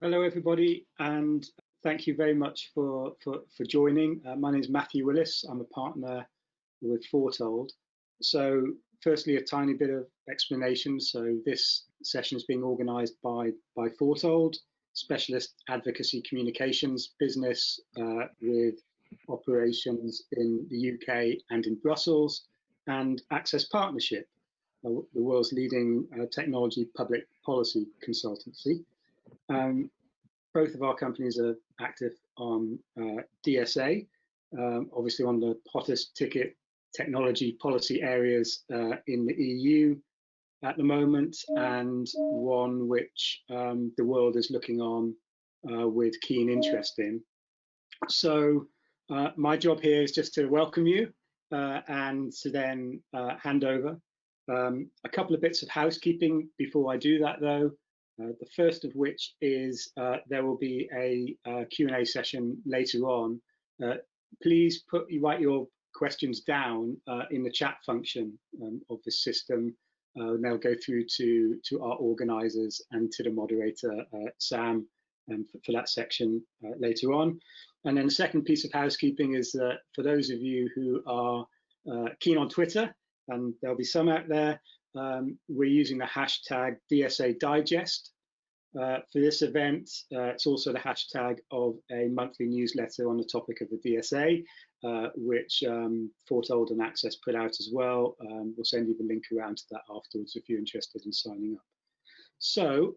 Hello, everybody, and thank you very much for joining. My name is Matthew Willis. I'm a partner with Fourtold. So firstly, a tiny bit of explanation. So this session is being organised by Fourtold, specialist advocacy communications business with operations in the UK and in Brussels, and Access Partnership, the world's leading technology public policy consultancy. Both of our companies are active on DSA, obviously on the hottest ticket technology policy areas in the EU at the moment, and one which the world is looking on with keen interest in. So my job here is just to welcome you and to then hand over. A couple of bits of housekeeping before I do that, though. The first of which is there will be a Q&A session later on. Please write your questions down in the chat function of the system. And they'll go through to our organisers and to the moderator, Sam, for that section later on. And then the second piece of housekeeping is that for those of you who are keen on Twitter, and there'll be some out there, we're using the hashtag DSA Digest for this event. It's also the hashtag of a monthly newsletter on the topic of the DSA, which Fourtold and Access put out as well. We'll send you the link around to that afterwards if you're interested in signing up. So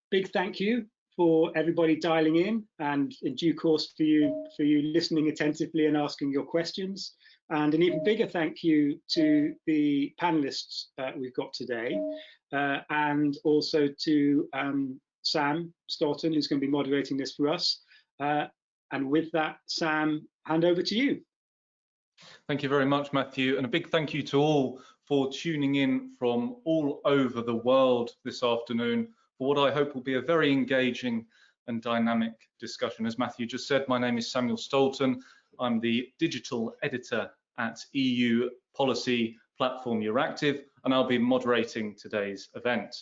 big thank you for everybody dialing in, and in due course for you listening attentively and asking your questions. And an even bigger thank you to the panelists we've got today, and also to Sam Stolton, who's going to be moderating this for us. And with that, Sam, hand over to you. Thank you very much, Matthew, and a big thank you to all for tuning in from all over the world this afternoon for what I hope will be a very engaging and dynamic discussion. As Matthew just said, my name is Samuel Stolton. I'm the digital editor at EU policy platform Euractiv, and I'll be moderating today's event.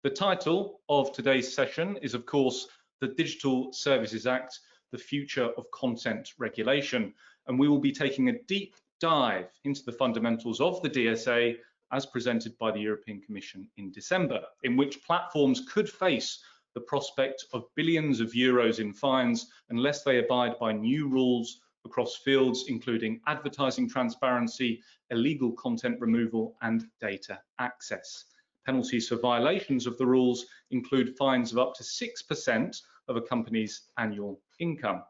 The title of today's session is, of course, the Digital Services Act, the Future of Content Regulation, and we will be taking a deep dive into the fundamentals of the DSA as presented by the European Commission in December, in which platforms could face the prospect of billions of euros in fines unless they abide by new rules across fields including advertising transparency, illegal content removal, and data access. Penalties for violations of the rules include fines of up to 6% of a company's annual income.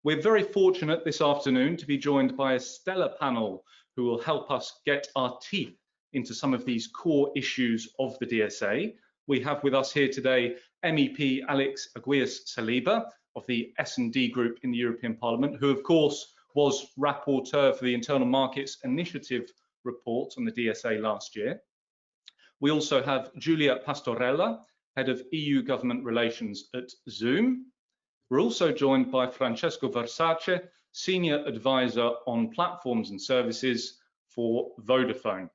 We're very fortunate this afternoon to be joined by a stellar panel who will help us get our teeth into some of these core issues of the DSA. We have with us here today MEP Alex Agius Saliba of the S&D Group in the European Parliament, who of course was rapporteur for the Internal Markets Initiative report on the DSA last year. We also have Giulia Pastorella, Head of EU Government Relations at Zoom. We're also joined by Francesco Versace, Senior Advisor on Platforms and Services for Vodafone.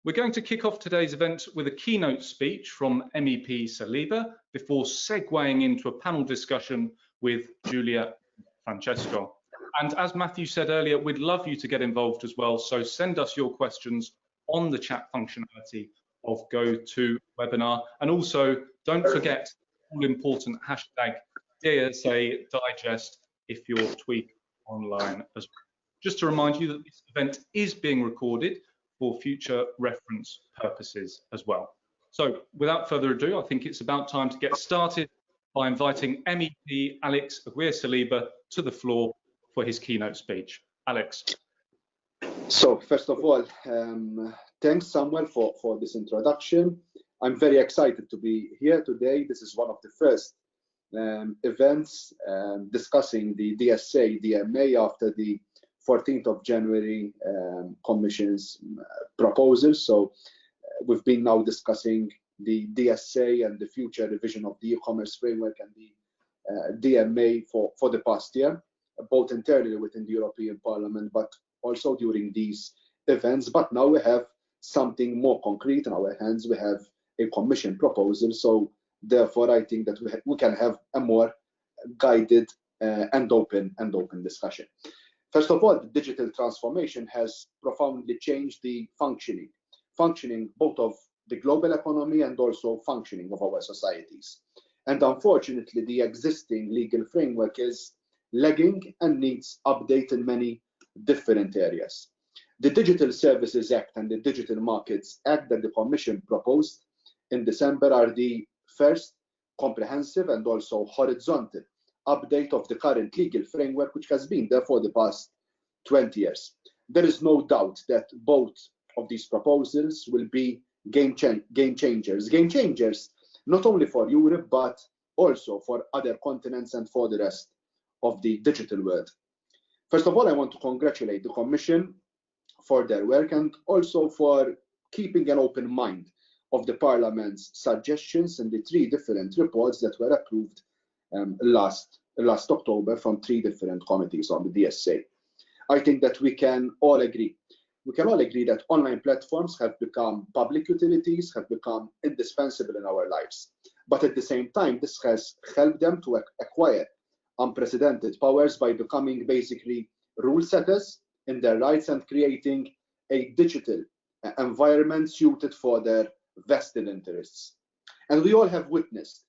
We're going to kick off today's event with a keynote speech from MEP Saliba before segueing into a panel discussion with Giulia and Francesco. And as Matthew said earlier, we'd love you to get involved as well, so send us your questions on the chat functionality of GoToWebinar. And also, don't forget the all-important hashtag DSA Digest if you're tweeting online as well. Just to remind you that this event is being recorded for future reference purposes as well. So without further ado, I think it's about time to get started by inviting MEP Alex Agius Saliba to the floor for his keynote speech. Alex. So first of all, thanks Samuel for this introduction. I'm very excited to be here today. This is one of the first events discussing the DSA, DMA after the 14th of January Commission's proposal. So we've been now discussing the DSA and the future revision of the e-commerce framework and the DMA for the past year, both internally within the European Parliament, but also during these events. But now we have something more concrete in our hands. We have a Commission proposal. So Therefore, I think that we can have a more guided and open discussion. First of all, the digital transformation has profoundly changed the functioning both of the global economy and also functioning of our societies. And unfortunately, the existing legal framework is lagging and needs update in many different areas. The Digital Services Act and the Digital Markets Act that the Commission proposed in December are the first comprehensive and also horizontal update of the current legal framework, which has been there for the past 20 years. There is no doubt that both of these proposals will be game changers, not only for Europe, but also for other continents and for the rest of the digital world. First of all, I want to congratulate the Commission for their work and also for keeping an open mind of the Parliament's suggestions in the 3 different reports that were approved last October from 3 different committees on the DSA. I think that we can all agree that online platforms have become public utilities, have become indispensable in our lives. But at the same time, this has helped them to acquire unprecedented powers by becoming basically rule setters in their rights and creating a digital environment suited for their vested interests. And we all have witnessed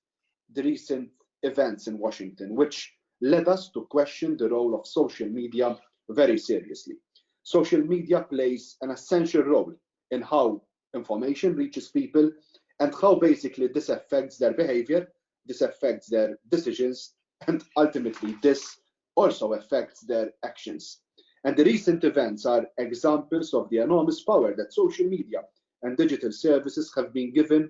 the recent events in Washington, which led us to question the role of social media very seriously. Social media plays an essential role in how information reaches people and how basically this affects their behavior, this affects their decisions, and ultimately this also affects their actions. And the recent events are examples of the enormous power that social media and digital services have been given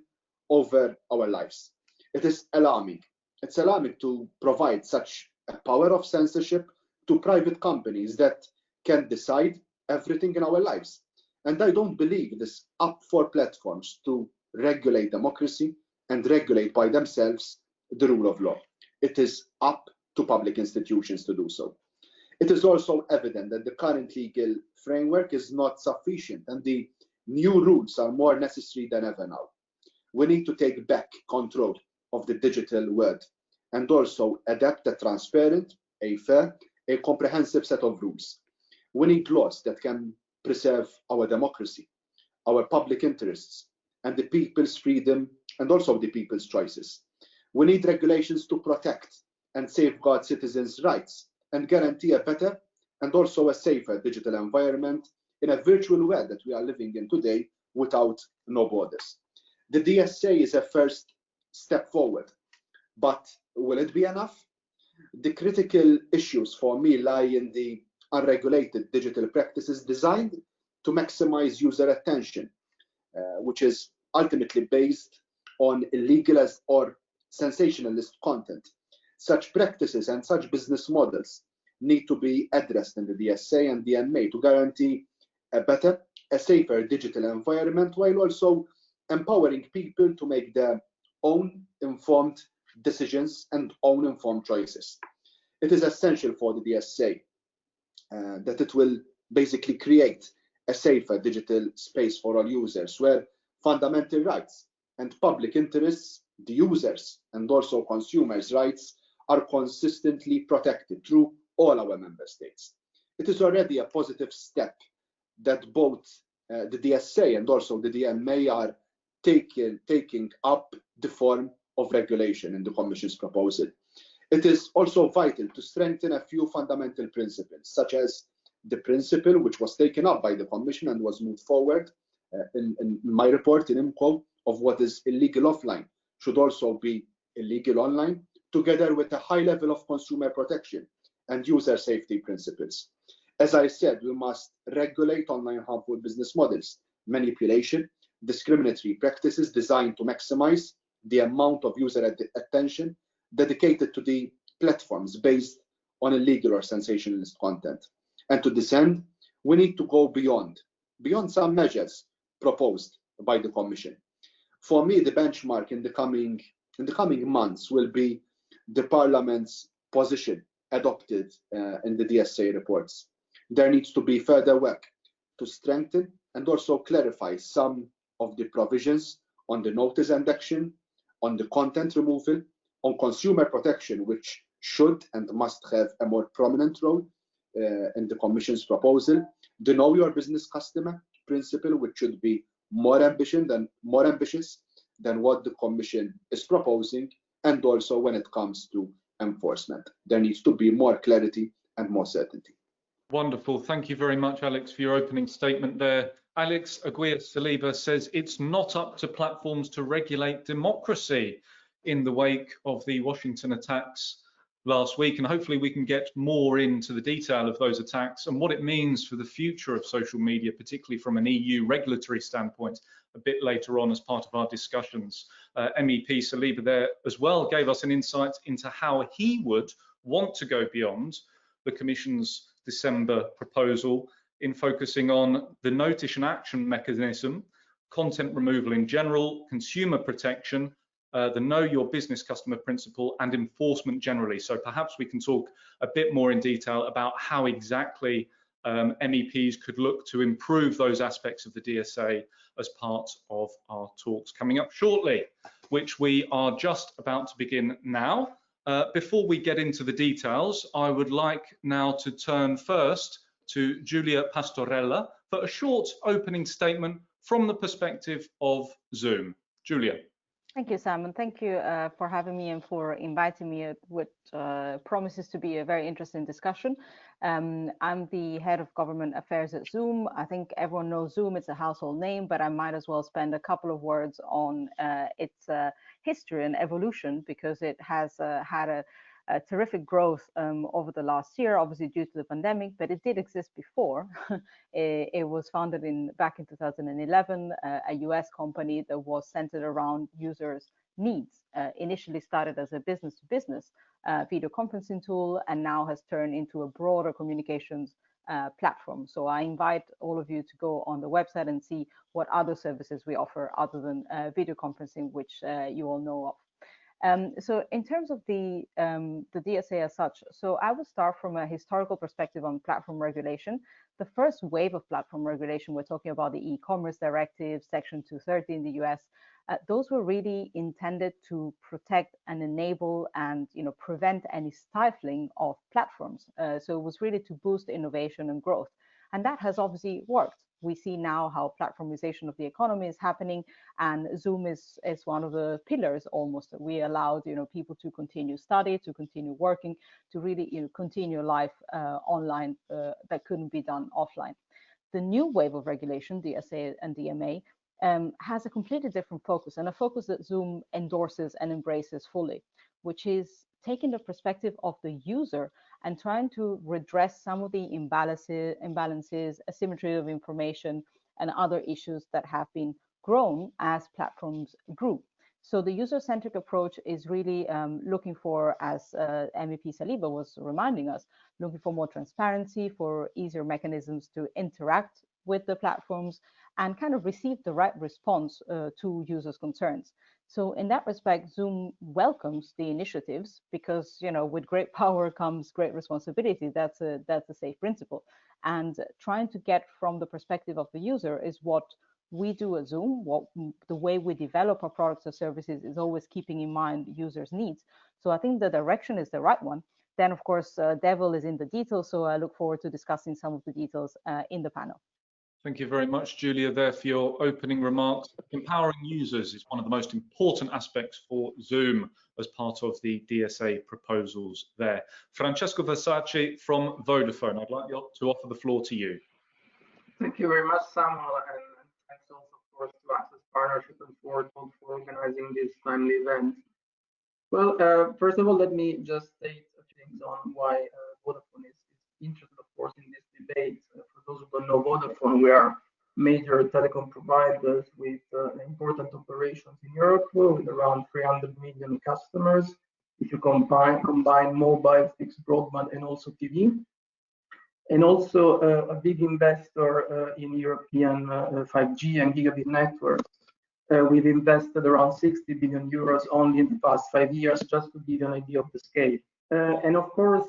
over our lives. It is alarming. It's alarming to provide such a power of censorship to private companies that can decide everything in our lives. And I don't believe it is up for platforms to regulate democracy and regulate by themselves the rule of law. It is up to public institutions to do so. It is also evident that the current legal framework is not sufficient and the new rules are more necessary than ever now. We need to take back control of the digital world and also adapt a transparent, a fair, a comprehensive set of rules. We need laws that can preserve our democracy, our public interests, and the people's freedom and also the people's choices. We need regulations to protect and safeguard citizens' rights and guarantee a better and also a safer digital environment in a virtual world that we are living in today without no borders. The DSA is a first step forward, but will it be enough? The critical issues for me lie in the unregulated digital practices designed to maximize user attention, which is ultimately based on illegal or sensationalist content. Such practices and such business models need to be addressed in the DSA and the MEP to guarantee a better, a safer digital environment while also empowering people to make their own informed decisions and own informed choices. It is essential for the DSA that it will basically create a safer digital space for all users where fundamental rights and public interests, the users and also consumers' rights are consistently protected through all our member states. It is already a positive step that both the DSA and also the DMA are taking up the form of regulation in the Commission's proposal. It is also vital to strengthen a few fundamental principles, such as the principle which was taken up by the Commission and was moved forward in my report in IMCO of what is illegal offline should also be illegal online, together with a high level of consumer protection and user safety principles. As I said, we must regulate online harmful business models, manipulation, discriminatory practices designed to maximize the amount of user attention dedicated to the platforms based on illegal or sensationalist content. And to this end, we need to go beyond some measures proposed by the Commission. For me, the benchmark in the coming months will be the Parliament's position adopted in the DSA reports. There needs to be further work to strengthen and also clarify some of the provisions on the notice and action, on the content removal, on consumer protection, which should and must have a more prominent role in the Commission's proposal, the Know Your Business Customer principle, which should be more ambitious than what the Commission is proposing, and also when it comes to enforcement. There needs to be more clarity and more certainty. Wonderful. Thank you very much, Alex, for your opening statement there. Alex Agius Saliba says it's not up to platforms to regulate democracy in the wake of the Washington attacks last week, and hopefully we can get more into the detail of those attacks and what it means for the future of social media, particularly from an EU regulatory standpoint, a bit later on as part of our discussions. MEP Saliba there as well gave us an insight into how he would want to go beyond the Commission's December proposal in focusing on the notice and action mechanism, content removal in general, consumer protection, the Know Your Business Customer principle, and enforcement generally. So perhaps we can talk a bit more in detail about how exactly MEPs could look to improve those aspects of the DSA as part of our talks coming up shortly, which we are just about to begin now. Before we get into the details, I would like now to turn first to Giulia Pastorella for a short opening statement from the perspective of Zoom. Giulia. Thank you, Simon. Thank you for having me and for inviting me at what promises to be a very interesting discussion. I'm the head of government affairs at Zoom. I think everyone knows Zoom, it's a household name, but I might as well spend a couple of words on its history and evolution, because it has had a terrific growth over the last year, obviously due to the pandemic, but it did exist before. It was founded back in 2011, a US company that was centered around users' needs. Initially started as a business-to-business video conferencing tool, and now has turned into a broader communications platform. So I invite all of you to go on the website and see what other services we offer other than video conferencing, which you all know of. So in terms of the DSA as such, so I will start from a historical perspective on platform regulation. The first wave of platform regulation, we're talking about the e-commerce directive, Section 230 in the US. Those were really intended to protect and enable and prevent any stifling of platforms. So it was really to boost innovation and growth. And that has obviously worked. We see now how platformization of the economy is happening, and Zoom is one of the pillars almost that we allowed people to continue study, to continue working, to really continue life online that couldn't be done offline. The new wave of regulation, DSA and DMA, has a completely different focus, and a focus that Zoom endorses and embraces fully, which is taking the perspective of the user and trying to redress some of the imbalances, asymmetry of information, and other issues that have been grown as platforms grew. So the user-centric approach is really looking for, as MEP Saliba was reminding us, looking for more transparency, for easier mechanisms to interact with the platforms and kind of receive the right response to users' concerns. So in that respect, Zoom welcomes the initiatives because, with great power comes great responsibility. That's a safe principle. And trying to get from the perspective of the user is what we do at Zoom. The way we develop our products or services is always keeping in mind users' needs. So I think the direction is the right one. Then, of course, devil is in the details. So I look forward to discussing some of the details in the panel. Thank you very much, Giulia, there for your opening remarks. Empowering users is one of the most important aspects for Zoom as part of the DSA proposals there. Francesco Versace from Vodafone, I'd like to offer the floor to you. Thank you very much, Samuel, and thanks also, of course, to Access Partnership and Fourtold for organizing this timely event. Well, first of all, let me just state a few things on why Vodafone is interested, of course, in this debate. For those who don't know Vodafone, we are major telecom providers with important operations in Europe, with around 300 million customers, if you combine mobile, fixed broadband, and also TV. And also a big investor in European 5G and gigabit networks. We've invested around 60 billion euros only in the past 5 years, just to give you an idea of the scale. And of course,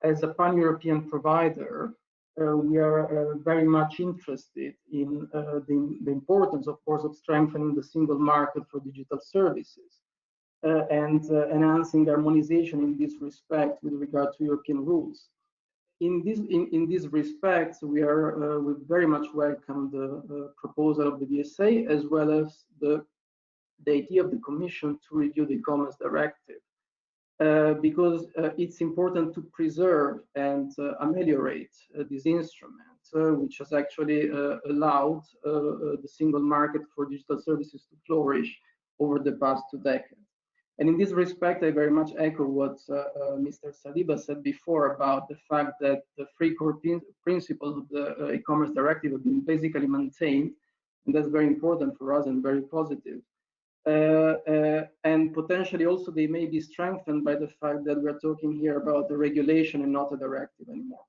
as a pan-European provider, we are very much interested in the importance, of course, of strengthening the single market for digital services. and enhancing harmonization in this respect with regard to European rules. In this respect, we very much welcome the proposal of the DSA, as well as the idea of the Commission to review the e-commerce directive, because it's important to preserve and ameliorate this instrument, which has actually allowed the single market for digital services to flourish over the past 2 decades. And in this respect, I very much echo what Mr. Saliba said before about the fact that the 3 core principles of the e-commerce directive have been basically maintained, and that's very important for us and very positive. And potentially also they may be strengthened by the fact that we're talking here about the regulation and not a directive anymore.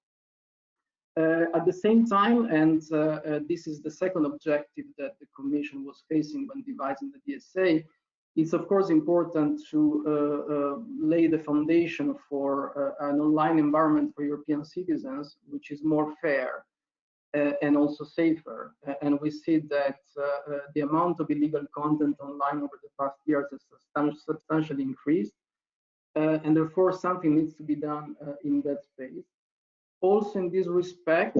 At the same time, and this is the second objective that the Commission was facing when devising the DSA, it's of course important to lay the foundation for an online environment for European citizens, which is more fair and also safer. And we see that the amount of illegal content online over the past years has substantially increased, and therefore something needs to be done in that space. Also in this respect,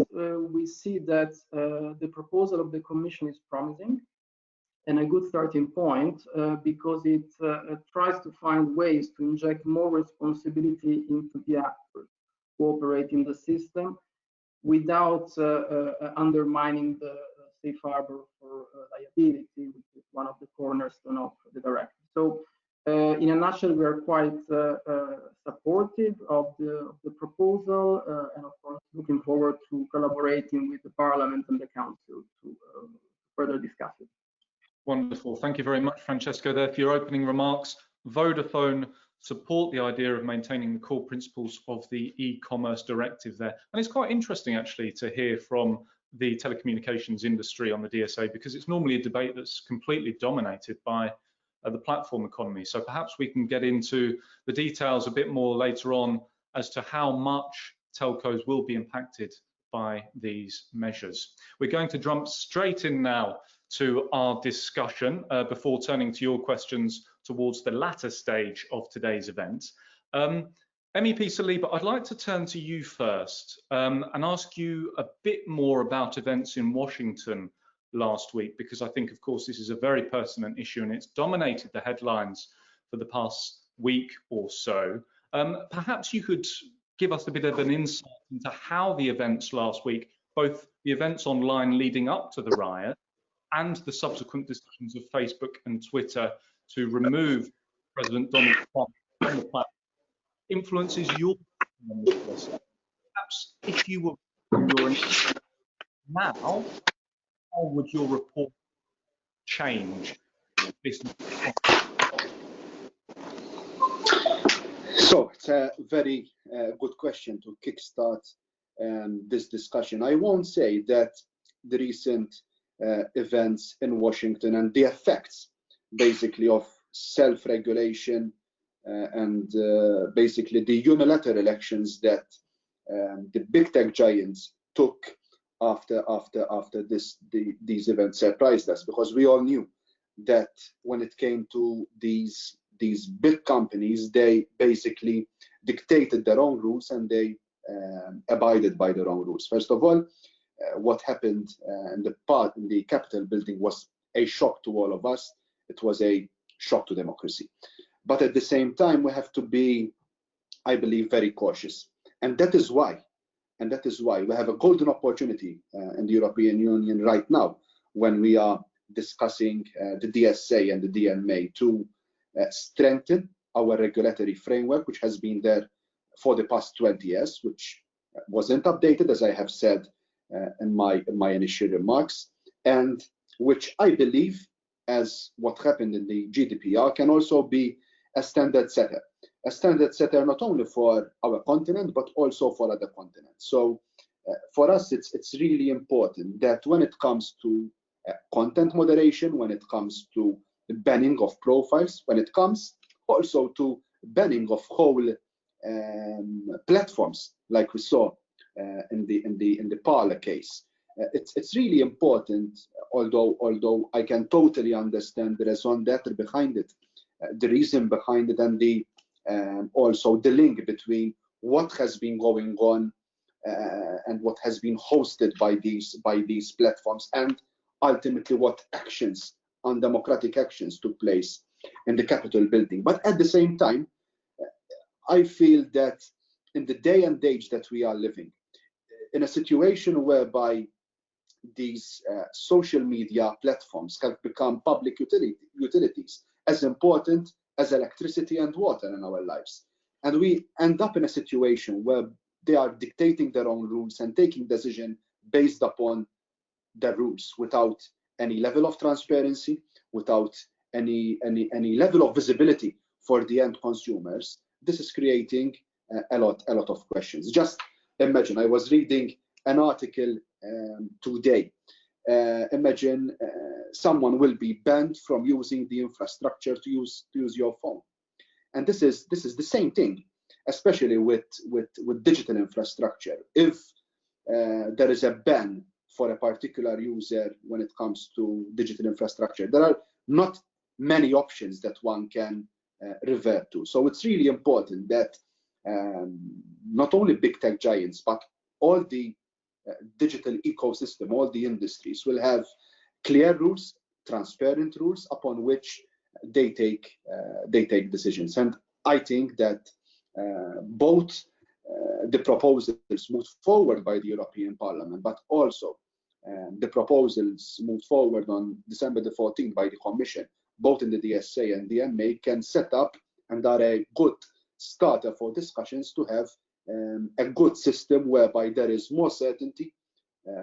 we see that the proposal of the Commission is promising and a good starting point, because it tries to find ways to inject more responsibility into the actors who operate in the system without undermining the safe harbor for liability, which is one of the cornerstones of the directive. So in a nutshell, we are quite supportive of the proposal, and of course looking forward to collaborating with the Parliament and the Council to further discuss it. Wonderful. Thank you very much, Francesco, there for your opening remarks. Vodafone support the idea of maintaining the core principles of the e-commerce directive there. And it's quite interesting actually to hear from the telecommunications industry on the DSA, because it's normally a debate that's completely dominated by the platform economy. So perhaps we can get into the details a bit more later on as to how much telcos will be impacted by these measures. We're going to jump straight in now to our discussion before turning to your questions towards the latter stage of today's event. MEP Saliba, I'd like to turn to you first and ask you a bit more about events in Washington last week, because I think, of course, this is a very pertinent issue and it's dominated the headlines for the past week or so. Perhaps you could give us a bit of an insight into how the events last week, both the events online leading up to the riot and the subsequent decisions of Facebook and Twitter to remove President Donald Trump from the platform, influences your on this list. Perhaps if you were your now, how would your report change this? So it's a very good question to kickstart this discussion. I won't say that the recent events in Washington and the effects basically of self-regulation and basically the unilateral actions that the big tech giants took after these events surprised us, because we all knew that when it came to these big companies, they basically dictated their own rules and they abided by their own rules. First of all, what happened in the Capitol building was a shock to all of us. It was a shock to democracy. But at the same time, we have to be, I believe, very cautious. And that is why we have a golden opportunity in the European Union right now when we are discussing the DSA and the DMA to strengthen our regulatory framework, which has been there for the past 20 years, which wasn't updated, as I have said in my initial remarks, and which I believe, as what happened in the GDPR, can also be a standard setter not only for our continent but also for other continents. So for us, it's really important that when it comes to content moderation, when it comes to the banning of profiles, when it comes also to banning of whole platforms, like we saw in the Parler case, it's really important. Although I can totally understand the raison d'être behind it, the reason behind it, and the also the link between what has been going on and what has been hosted by these platforms, and ultimately what actions, undemocratic actions, took place in the Capitol building. But at the same time, I feel that in the day and age that we are living, in a situation whereby these social media platforms have become public utilities as important as electricity and water in our lives, and we end up in a situation where they are dictating their own rules and taking decisions based upon the rules without any level of transparency, without any level of visibility for the end consumers. This is creating a lot of questions. Just imagine, I was reading an article today. Imagine someone will be banned from using the infrastructure to use your phone, and this is the same thing, especially with digital infrastructure. If there is a ban for a particular user when it comes to digital infrastructure, there are not many options that one can revert to. So it's really important that not only big tech giants, but all the digital ecosystem, all the industries will have clear rules, transparent rules upon which they take decisions. And I think that both the proposals moved forward by the European Parliament, but also the proposals moved forward on December the 14th by the Commission, both in the DSA and the MEP, can set up and are a good starter for discussions to have a good system whereby there is more certainty,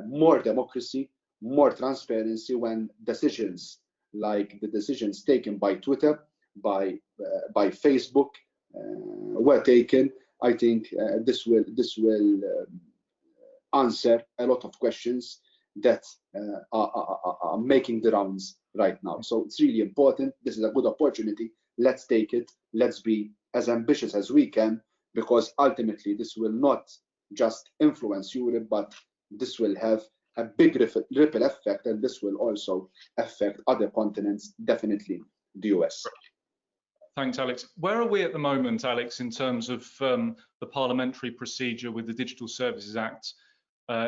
more democracy, more transparency when decisions like the decisions taken by Twitter, by Facebook were taken. I think this will answer a lot of questions that are making the rounds right now. So it's really important. This is a good opportunity. Let's take it. Let's be as ambitious as we can, because ultimately this will not just influence Europe, but this will have a big ripple effect, and this will also affect other continents, definitely the US. Thanks, Alex. Where are we at the moment, Alex, in terms of the parliamentary procedure with the Digital Services Act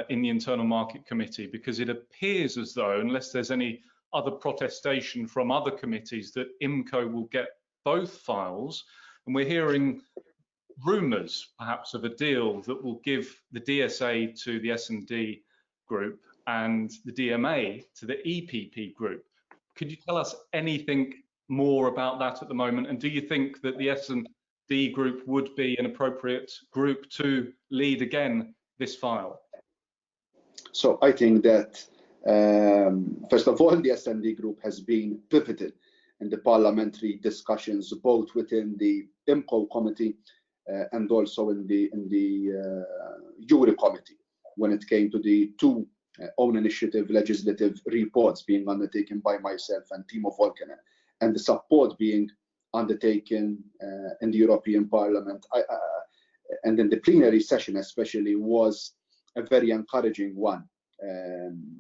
in the Internal Market Committee? Because it appears as though, unless there's any other protestation from other committees, that IMCO will get both files, and we're hearing rumours perhaps of a deal that will give the DSA to the S&D group and the DMA to the EPP group. Could you tell us anything more about that at the moment, and do you think that the S&D group would be an appropriate group to lead again this file? So I think that first of all, the S&D group has been pivotal in the parliamentary discussions, both within the IMCO committee and also in the Euractiv committee, when it came to the two own initiative legislative reports being undertaken by myself and Timo Volkenen, and the support being undertaken in the European Parliament and in the plenary session especially was a very encouraging one,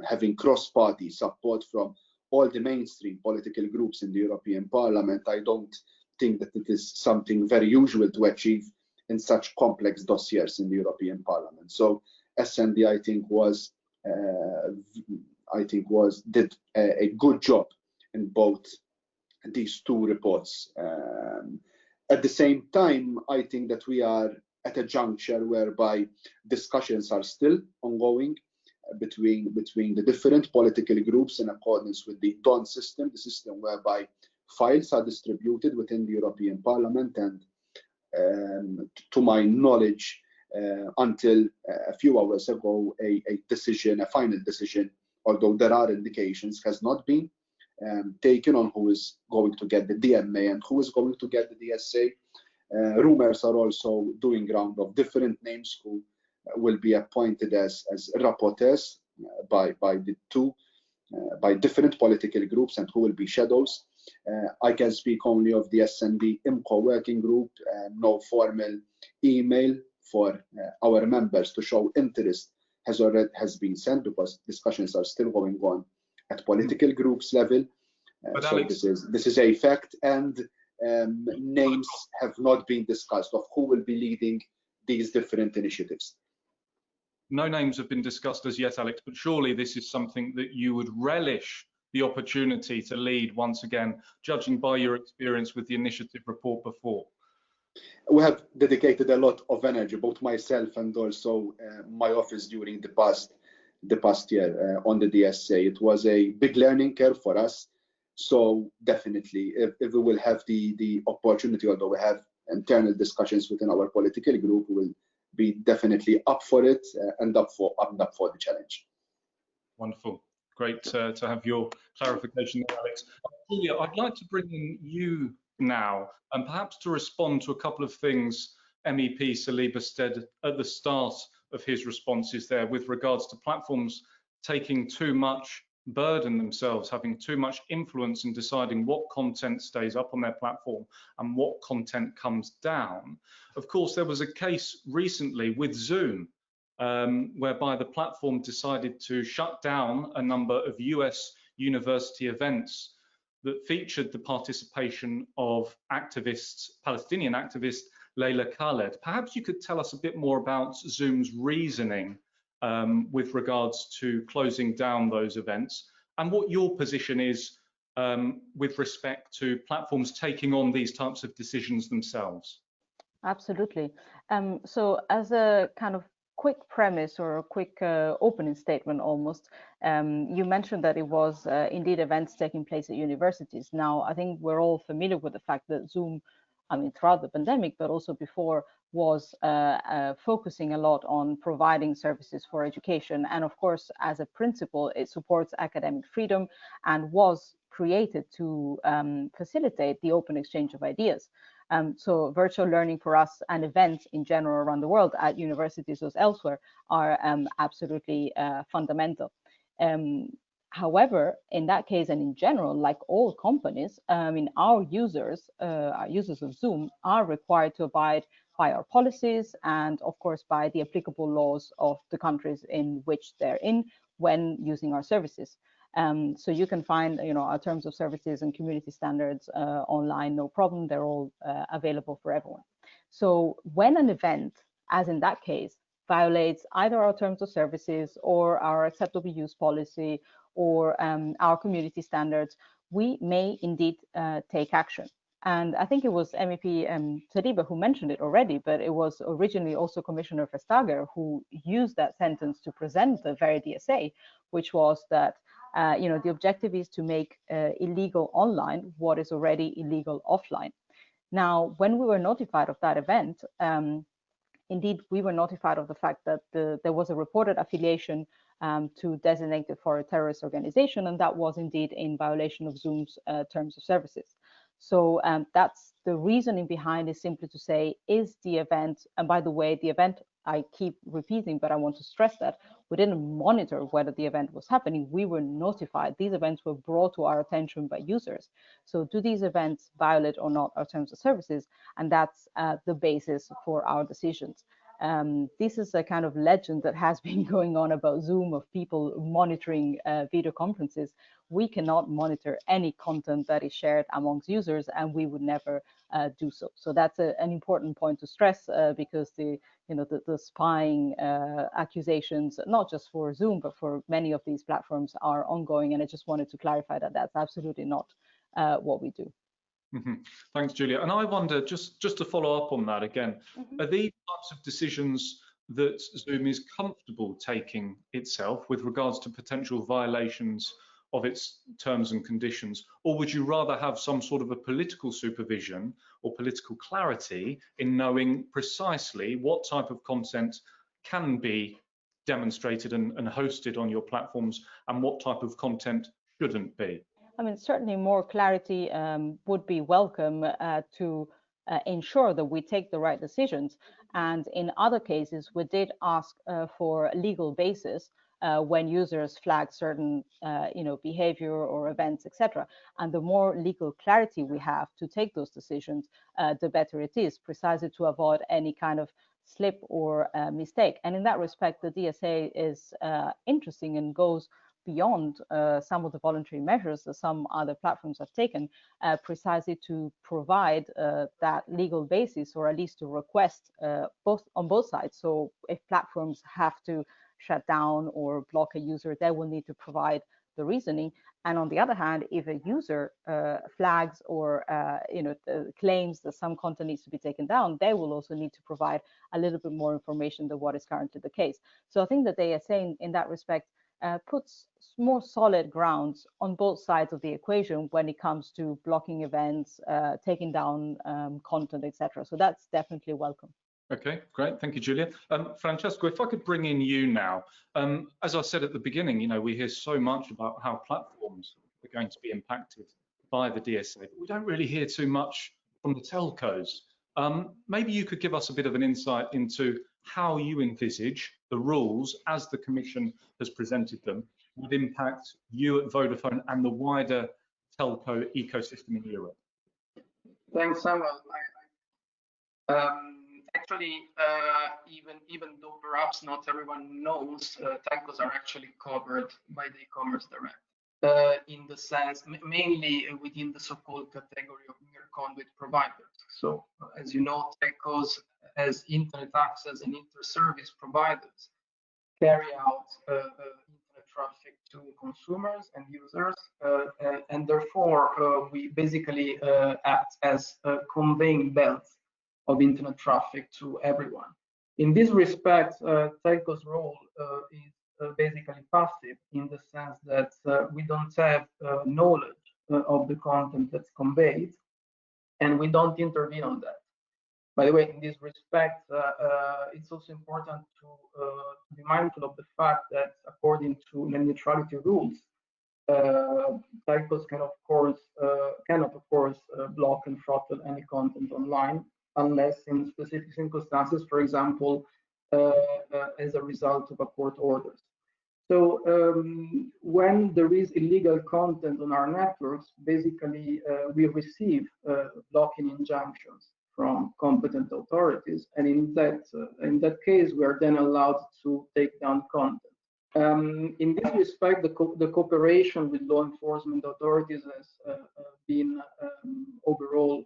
having cross-party support from all the mainstream political groups in the European Parliament. I don't think that it is something very usual to achieve in such complex dossiers in the European Parliament. So S&D, I think, did a good job in both these two reports. At the same time, I think that we are at a juncture whereby discussions are still ongoing between the different political groups in accordance with the DON system, the system whereby files are distributed within the European Parliament. And to my knowledge, until a few hours ago, a final decision, although there are indications, has not been taken on who is going to get the DMA and who is going to get the DSA. Rumors are also doing round of different names who will be appointed as rapporteurs by different political groups and who will be shadows. I can speak only of the S&D IMCO working group. No formal email for our members to show interest has been sent, because discussions are still going on at political groups level. So Alex, this is a fact, and names have not been discussed of who will be leading these different initiatives. No names have been discussed as yet, Alex, but surely this is something that you would relish the opportunity to lead once again, judging by your experience with the initiative report before. We have dedicated a lot of energy, both myself and also my office, during the past year on the DSA. It was a big learning curve for us. So definitely, if we will have the opportunity, although we have internal discussions within our political group, we will be definitely up for it and up for the challenge. Wonderful. Great to have your clarification there, Alex. Giulia, I'd like to bring in you now, and perhaps to respond to a couple of things MEP Saliba said at the start of his responses there with regards to platforms taking too much burden themselves, having too much influence in deciding what content stays up on their platform and what content comes down. Of course, there was a case recently with Zoom, whereby the platform decided to shut down a number of US university events that featured the participation of activists, Palestinian activist Leila Khaled. Perhaps you could tell us a bit more about Zoom's reasoning with regards to closing down those events, and what your position is with respect to platforms taking on these types of decisions themselves. Absolutely. So as a kind of quick premise or a quick opening statement almost, you mentioned that it was indeed events taking place at universities. Now, I think we're all familiar with the fact that Zoom, I mean, throughout the pandemic, but also before, was focusing a lot on providing services for education. And of course, as a principle, it supports academic freedom and was created to facilitate the open exchange of ideas. So virtual learning for us and events in general around the world at universities as elsewhere are absolutely fundamental. However, in that case and in general, like all companies, our users of Zoom are required to abide by our policies and, of course, by the applicable laws of the countries in which they're in when using our services. So you can find, our terms of services and community standards online, no problem. They're all available for everyone. So when an event, as in that case, violates either our terms of services or our acceptable use policy or our community standards, we may indeed take action. And I think it was MEP Saliba who mentioned it already, but it was originally also Commissioner Vestager who used that sentence to present the very DSA, which was that the objective is to make illegal online what is already illegal offline. Now, when we were notified of that event, indeed, we were notified of the fact that there was a reported affiliation to designated for a terrorist organization, and that was indeed in violation of Zoom's terms of services. So that's the reasoning behind, is simply to say, is the event, and by the way, the event, I keep repeating, but I want to stress that we didn't monitor whether the event was happening. We were notified. These events were brought to our attention by users. So do these events violate or not our terms of services? And that's the basis for our decisions. This is a kind of legend that has been going on about Zoom, of people monitoring video conferences. We cannot monitor any content that is shared amongst users, and we would never do so. So that's an important point to stress, because the spying accusations, not just for Zoom, but for many of these platforms, are ongoing. And I just wanted to clarify that that's absolutely not what we do. Mm-hmm. Thanks, Giulia. And I wonder, just to follow up on that again, are these types of decisions that Zoom is comfortable taking itself with regards to potential violations of its terms and conditions, or would you rather have some sort of a political supervision or political clarity in knowing precisely what type of content can be demonstrated and hosted on your platforms and what type of content shouldn't be? I mean, certainly more clarity would be welcome to ensure that we take the right decisions. And in other cases, we did ask for a legal basis when users flag certain, behavior or events, etc. And the more legal clarity we have to take those decisions, the better it is, precisely to avoid any kind of slip or mistake. And in that respect, the DSA is interesting and goes beyond some of the voluntary measures that some other platforms have taken, precisely to provide that legal basis, or at least to request on both sides. So if platforms have to shut down or block a user, they will need to provide the reasoning. And on the other hand, if a user flags or claims that some content needs to be taken down, they will also need to provide a little bit more information than what is currently the case. So I think that the DSA in that respect puts more solid grounds on both sides of the equation when it comes to blocking events, taking down content, etc. So that's definitely welcome. Okay, great. Thank you, Giulia. Francesco, if I could bring in you now. As I said at the beginning, we hear so much about how platforms are going to be impacted by the DSA, but we don't really hear too much from the telcos. Maybe you could give us a bit of an insight into how you envisage the rules, as the Commission has presented them, would impact you at Vodafone and the wider telco ecosystem in Europe. Thanks, Samuel. Actually, even though perhaps not everyone knows, telcos are actually covered by the e-commerce direct, in the sense, mainly within the so-called category of mere conduit providers. So, as you know, telcos as internet access and inter-service providers carry out internet traffic to consumers and users, and therefore we basically act as conveying belts of internet traffic to everyone. In this respect, telco's role is basically passive, in the sense that we don't have knowledge of the content that's conveyed, and we don't intervene on that. By the way, in this respect, it's also important to be mindful of the fact that, according to net neutrality rules, telcos cannot of course block and throttle any content online, unless in specific circumstances, for example, as a result of a court orders. So when there is illegal content on our networks, basically we receive blocking injunctions from competent authorities, and in that case, we are then allowed to take down content. In this respect, the cooperation with law enforcement authorities has been overall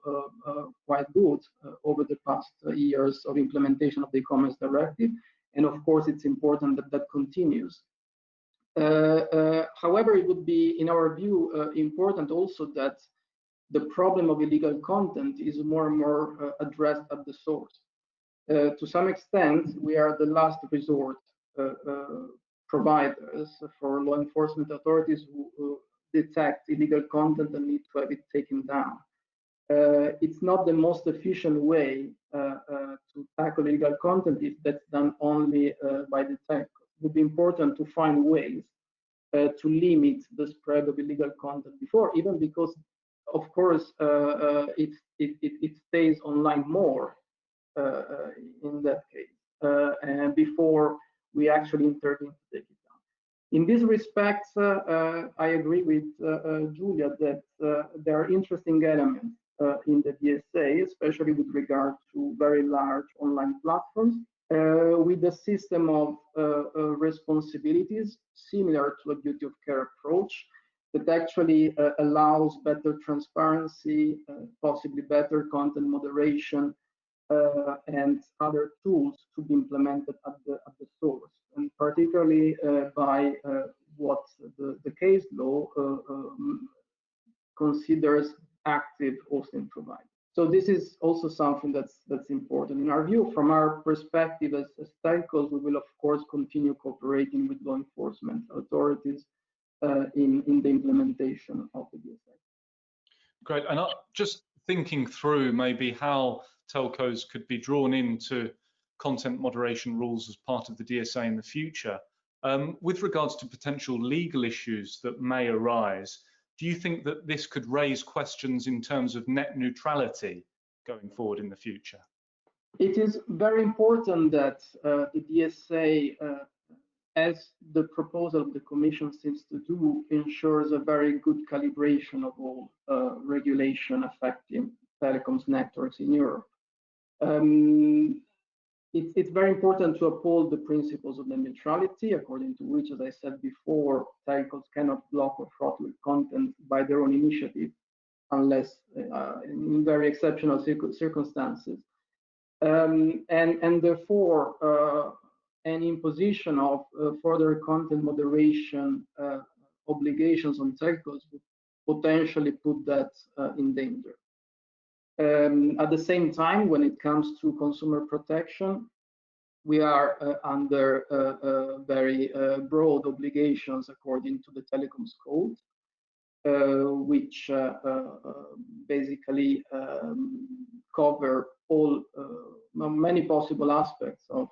quite good over the past years of implementation of the e-commerce directive, and of course it's important that that continues. However, it would be, in our view, important also that the problem of illegal content is more and more addressed at the source. To some extent, we are the last resort providers for law enforcement authorities who detect illegal content and need to have it taken down. It's not the most efficient way to tackle illegal content if that's done only by the tech. It would be important to find ways to limit the spread of illegal content before, even because, of course, it stays online more in that case, and before we actually intervene to take it down. In this respect, I agree with Giulia that there are interesting elements in the DSA, especially with regard to very large online platforms, with a system of responsibilities similar to a duty of care approach that actually allows better transparency, possibly better content moderation, and other tools to be implemented at the source, and particularly by what the case law considers active hosting provider. So this is also something that's important in our view. From our perspective as telcos, we will of course continue cooperating with law enforcement authorities in the implementation of the DSA. Great, and just thinking through maybe how telcos could be drawn into content moderation rules as part of the DSA in the future. With regards to potential legal issues that may arise, do you think that this could raise questions in terms of net neutrality going forward in the future? It is very important that the DSA, as the proposal of the Commission seems to do, ensures a very good calibration of all regulation affecting telecoms networks in Europe. it's very important to uphold the principles of net neutrality, according to which, as I said before, telcos cannot block or throttle content by their own initiative, unless in very exceptional circumstances. And therefore, any imposition of further content moderation obligations on telcos would potentially put that in danger. At the same time, when it comes to consumer protection, we are under very broad obligations according to the Telecoms Code, which basically cover all many possible aspects of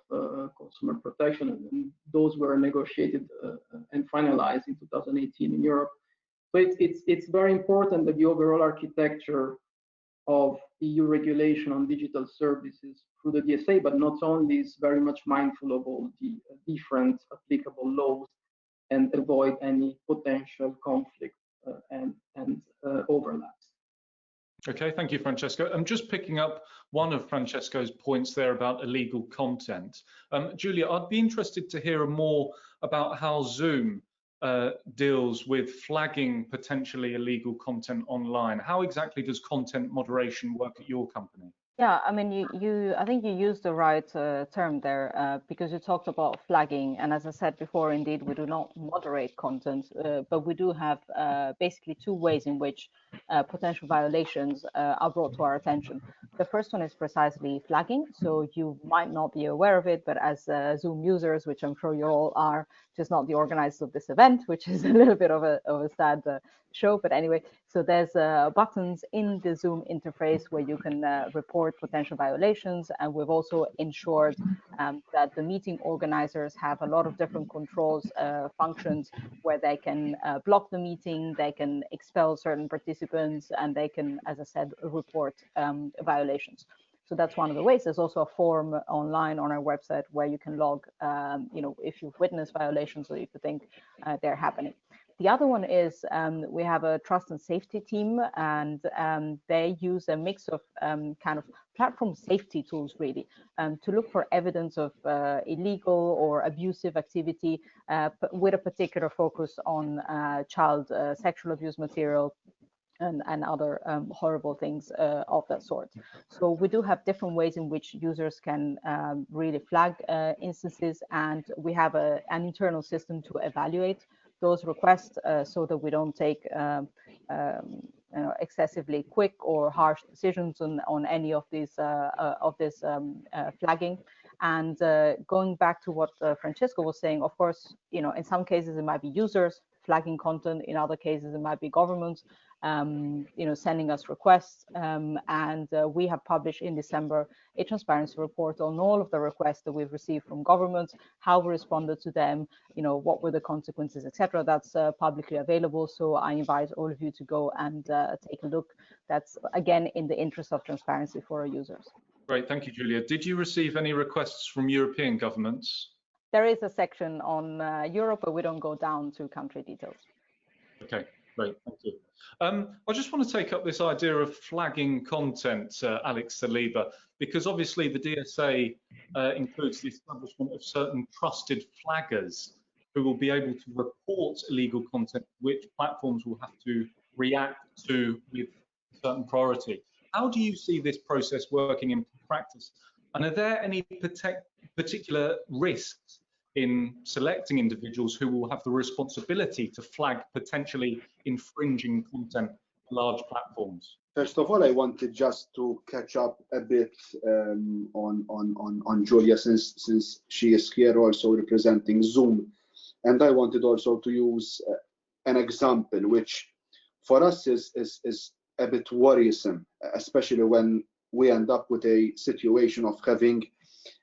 consumer protection, and those were negotiated and finalized in 2018 in Europe. So it's very important that the overall architecture of EU regulation on digital services through the DSA, but not only, is very much mindful of all the different applicable laws and avoid any potential conflict and overlaps. Okay, thank you, Francesco. I'm just picking up one of Francesco's points there about illegal content. Giulia, I'd be interested to hear more about how Zoom deals with flagging potentially illegal content online. How exactly does content moderation work at your company? Yeah, I mean, I think you used the right term there, because you talked about flagging. And as I said before, indeed, we do not moderate content, but we do have basically two ways in which potential violations are brought to our attention. The first one is precisely flagging. So you might not be aware of it, but as Zoom users, which I'm sure you all are, just not the organizers of this event, which is a little bit of a sad show. But anyway, so there's buttons in the Zoom interface where you can report potential violations. And we've also ensured that the meeting organizers have a lot of different controls functions where they can block the meeting, they can expel certain participants, and they can, as I said, report violations. So that's one of the ways. There's also a form online on our website where you can log, if you've witnessed violations or if you think they're happening. The other one is we have a trust and safety team, and they use a mix of kind of platform safety tools, really, to look for evidence of illegal or abusive activity with a particular focus on child sexual abuse material, and other horrible things of that sort. So we do have different ways in which users can really flag instances, and we have an internal system to evaluate those requests so that we don't take excessively quick or harsh decisions on any of these flagging. And going back to what Francesco was saying, of course, in some cases it might be users flagging content, in other cases it might be governments sending us requests, and we have published in December a transparency report on all of the requests that we've received from governments, how we responded to them, what were the consequences, etc. That's publicly available, so I invite all of you to go and take a look. That's again in the interest of transparency for our users. Great, thank you, Giulia. Did you receive any requests from European governments? There is a section on Europe, but we don't go down to country details. Okay, great, thank you. I just want to take up this idea of flagging content, Alex Saliba, because obviously the DSA includes the establishment of certain trusted flaggers who will be able to report illegal content, which platforms will have to react to with certain priority. How do you see this process working in practice? And are there any particular risks in selecting individuals who will have the responsibility to flag potentially infringing content on large platforms? First of all, I wanted just to catch up a bit on Giulia, since she is here also representing Zoom. And I wanted also to use an example which for us is a bit worrisome, especially when we end up with a situation of having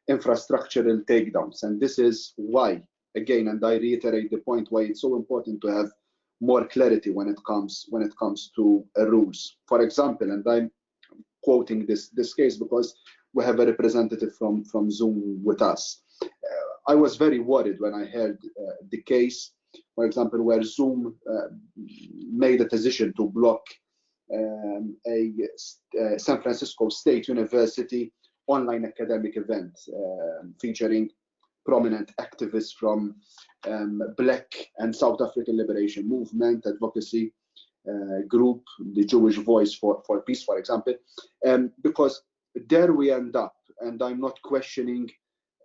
infrastructural takedowns. And this is why, again, and I reiterate the point, why it's so important to have more clarity when it comes to rules. For example, and I'm quoting this case because we have a representative from Zoom with us. I was very worried when I heard the case, for example, where Zoom made a decision to block a San Francisco State University online academic event featuring prominent activists from Black and South African Liberation Movement, advocacy group, the Jewish Voice for Peace, for example, because there we end up, and I'm not questioning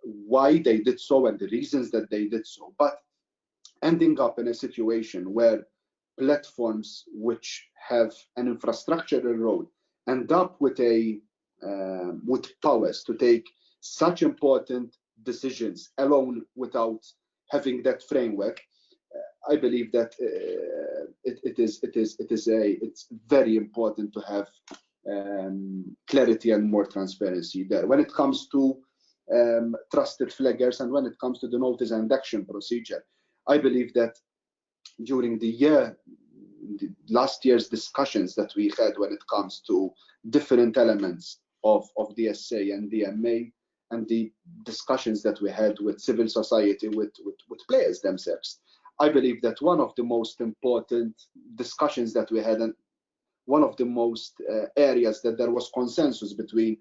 why they did so and the reasons that they did so, but ending up in a situation where platforms which have an infrastructural role end up with powers to take such important decisions alone without having that framework. I believe that it's very important to have clarity and more transparency there. When it comes to trusted flaggers and when it comes to the notice and action procedure, I believe that during the last year's discussions that we had when it comes to different elements of DSA and DMA, and the discussions that we had with civil society, with players themselves, I believe that one of the most important discussions that we had, and one of the most areas that there was consensus between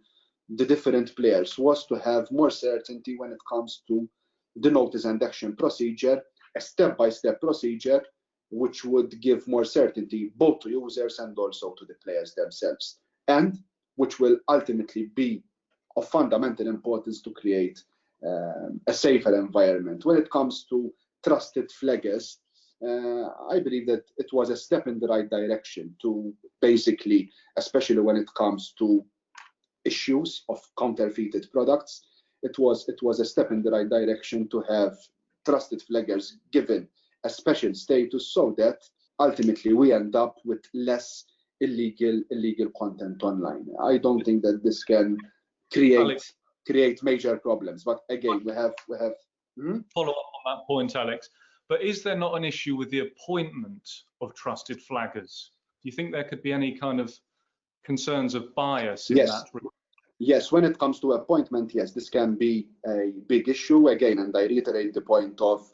the different players, was to have more certainty when it comes to the notice and action procedure, a step-by-step procedure, which would give more certainty both to users and also to the players themselves, and which will ultimately be of fundamental importance to create a safer environment. When it comes to trusted flaggers, I believe that it was a step in the right direction to basically, especially when it comes to issues of counterfeited products, it was a step in the right direction to have trusted flaggers given a special status so that ultimately we end up with less illegal content online. I don't think that this can create major problems, but again, we have follow up on that point, Alex. But is there not an issue with the appointment of trusted flaggers? Do you think there could be any kind of concerns of bias in that? Yes, when it comes to appointment, yes, this can be a big issue again, and I reiterate the point of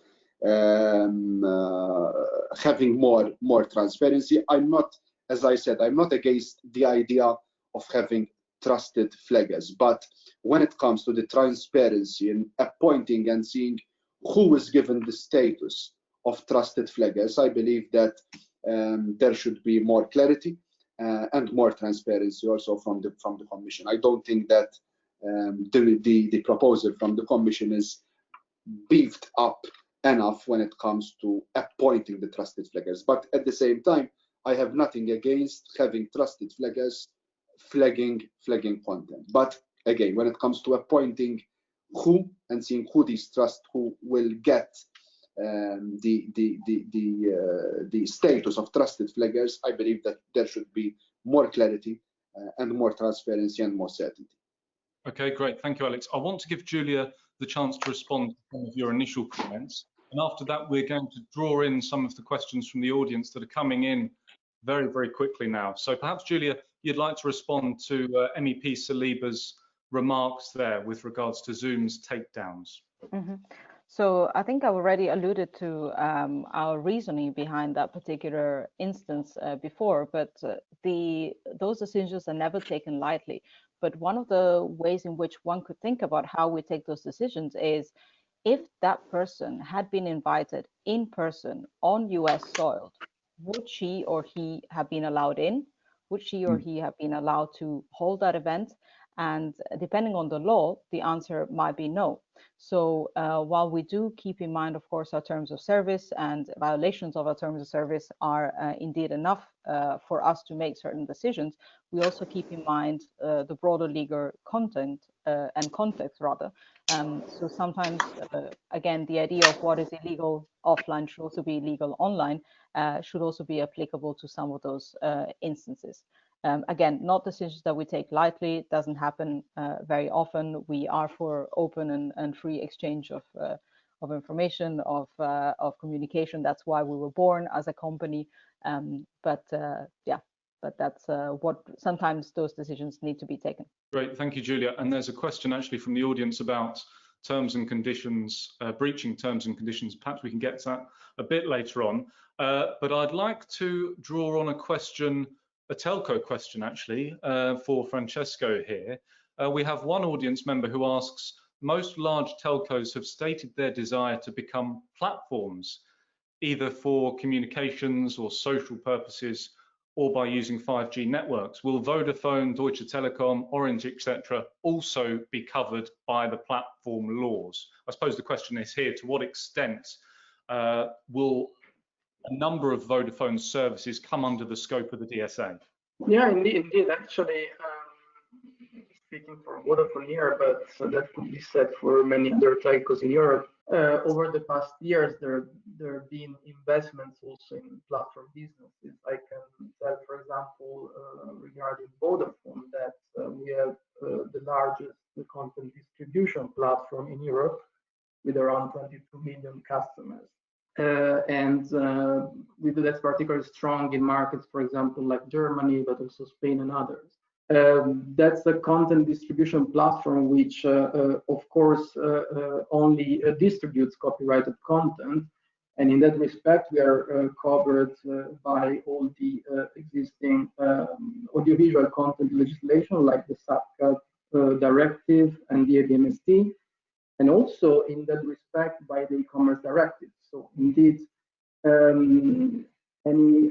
having more transparency. I'm not, as I said, I'm not against the idea of having trusted flaggers, but when it comes to the transparency in appointing and seeing who is given the status of trusted flaggers, I believe that there should be more clarity and more transparency also from the Commission. I don't think that the proposal from the Commission is beefed up enough when it comes to appointing the trusted flaggers. But at the same time, I have nothing against having trusted flaggers flagging content. But again, when it comes to appointing who and seeing who who will get the status of trusted flaggers, I believe that there should be more clarity and more transparency and more certainty. Okay, great. Thank you, Alex. I want to give Giulia the chance to respond to some of your initial comments. And after that, we're going to draw in some of the questions from the audience that are coming in very, very quickly now. So perhaps, Giulia, you'd like to respond to MEP Saliba's remarks there with regards to Zoom's takedowns. Mm-hmm. So I think I've already alluded to our reasoning behind that particular instance before, but those decisions are never taken lightly. But one of the ways in which one could think about how we take those decisions is if that person had been invited in person on US soil, would she or he have been allowed in? Would she or he have been allowed to hold that event? And depending on the law, the answer might be no. So while we do keep in mind, of course, our terms of service, and violations of our terms of service are indeed enough for us to make certain decisions, we also keep in mind the broader legal content and context, rather. So sometimes, again, the idea of what is illegal offline should also be illegal online should also be applicable to some of those instances. Again, not decisions that we take lightly. It doesn't happen very often. We are for open and free exchange of information, of communication. That's why we were born as a company. But that's what sometimes those decisions need to be taken. Great, thank you, Giulia. And there's a question actually from the audience about terms and conditions, breaching terms and conditions. Perhaps we can get to that a bit later on. But I'd like to draw on a question, a telco question actually, for Francesco here. we have one audience member who asks, most large telcos have stated their desire to become platforms, either for communications or social purposes, or by using 5G networks. Will Vodafone, Deutsche Telekom, Orange, etc. also be covered by the platform laws? I suppose the question is here, to what extent will a number of Vodafone services come under the scope of the DSA? Yeah, indeed. Actually, speaking for Vodafone here, but that could be said for many other telcos in Europe. Over the past years, there have been investments also in platform businesses. I can tell, for example, regarding Vodafone, that we have the largest content distribution platform in Europe with around 22 million customers. And that's particularly strong in markets, for example, like Germany, but also Spain and others. That's a content distribution platform which, of course, only distributes copyrighted content. And in that respect, we are covered by all the existing audiovisual content legislation, like the SAPCAT directive and the AVMST, and also in that respect by the e-commerce directive. So indeed, any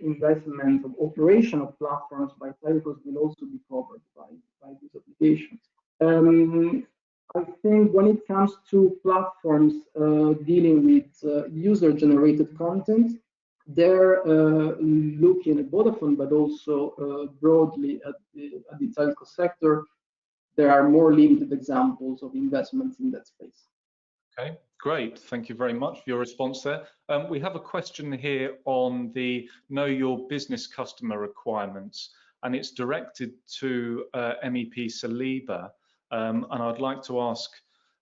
investment of operation of platforms by telcos will also be covered by these obligations. I think when it comes to platforms dealing with user-generated content, they're looking at Vodafone, but also broadly at the telco sector. There are more limited examples of investments in that space. Okay, great. Thank you very much for your response there. We have a question here on the Know Your Business Customer requirements, and it's directed to MEP Saliba. And I'd like to ask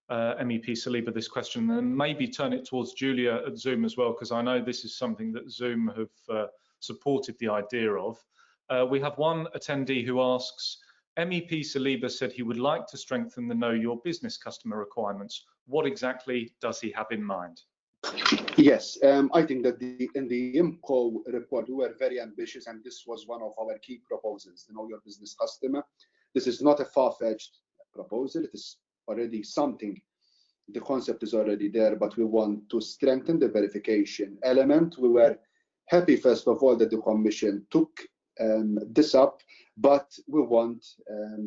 MEP Saliba this question, and maybe turn it towards Giulia at Zoom as well, because I know this is something that Zoom have supported the idea of. We have one attendee who asks, MEP Saliba said he would like to strengthen the Know Your Business Customer requirements. What exactly does he have in mind? Yes, I think that in the IMCO report, we were very ambitious, and this was one of our key proposals, the Know Your Business Customer. This is not a far-fetched proposal. It is already something, the concept is already there, but we want to strengthen the verification element. We were happy, first of all, that the Commission took this up, but we want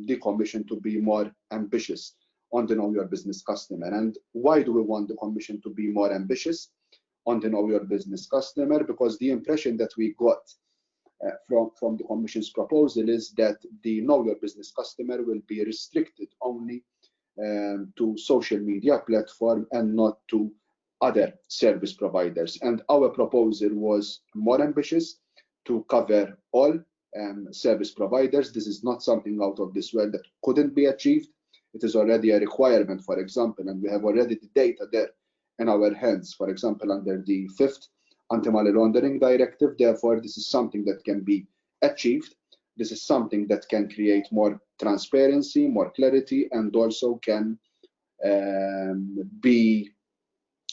the Commission to be more ambitious on the Know Your Business Customer. And why do we want the Commission to be more ambitious on the Know Your Business Customer? Because the impression that we got from the Commission's proposal is that the Know Your Business Customer will be restricted only to social media platform and not to other service providers. And our proposal was more ambitious, to cover all service providers. This is not something out of this world that couldn't be achieved. It is already a requirement, for example, and we have already the data there in our hands, for example, under the 5th Anti-Money Laundering Directive. Therefore, this is something that can be achieved. This is something that can create more transparency, more clarity, and also can be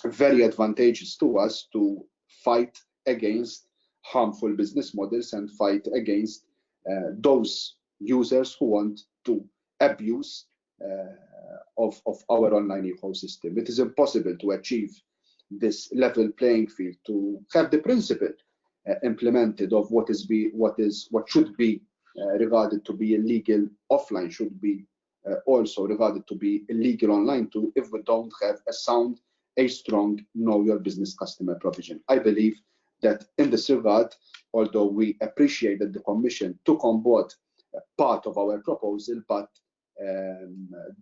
very advantageous to us to fight against harmful business models and fight against those users who want to abuse of our online ecosystem. It is impossible to achieve this level playing field, to have the principle implemented of what should be regarded to be illegal offline should be also regarded to be illegal online too, if we don't have a strong Know Your Business Customer provision. I believe that in this regard, although we appreciate that the Commission took on board part of our proposal, but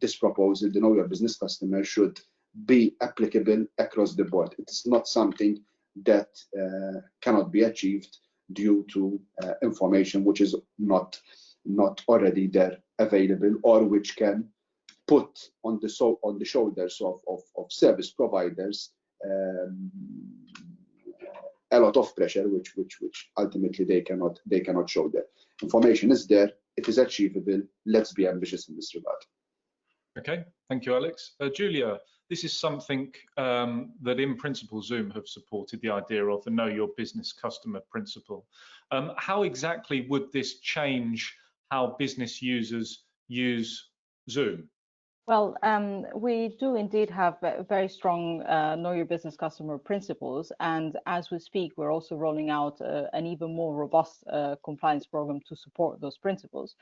this proposal, the Know Your Business Customer, should be applicable across the board. It is not something that cannot be achieved due to information which is not already there available, or which can put on the shoulders of service providers a lot of pressure, which ultimately they cannot show there. Information is there, it is achievable. Let's be ambitious in this regard. Okay, thank you, Alex. Giulia, this is something that in principle Zoom have supported the idea of, the Know Your Business Customer principle. How exactly would this change how business users use Zoom? Well, we do indeed have very strong know your business customer principles, and as we speak, we're also rolling out an even more robust compliance program to support those principles.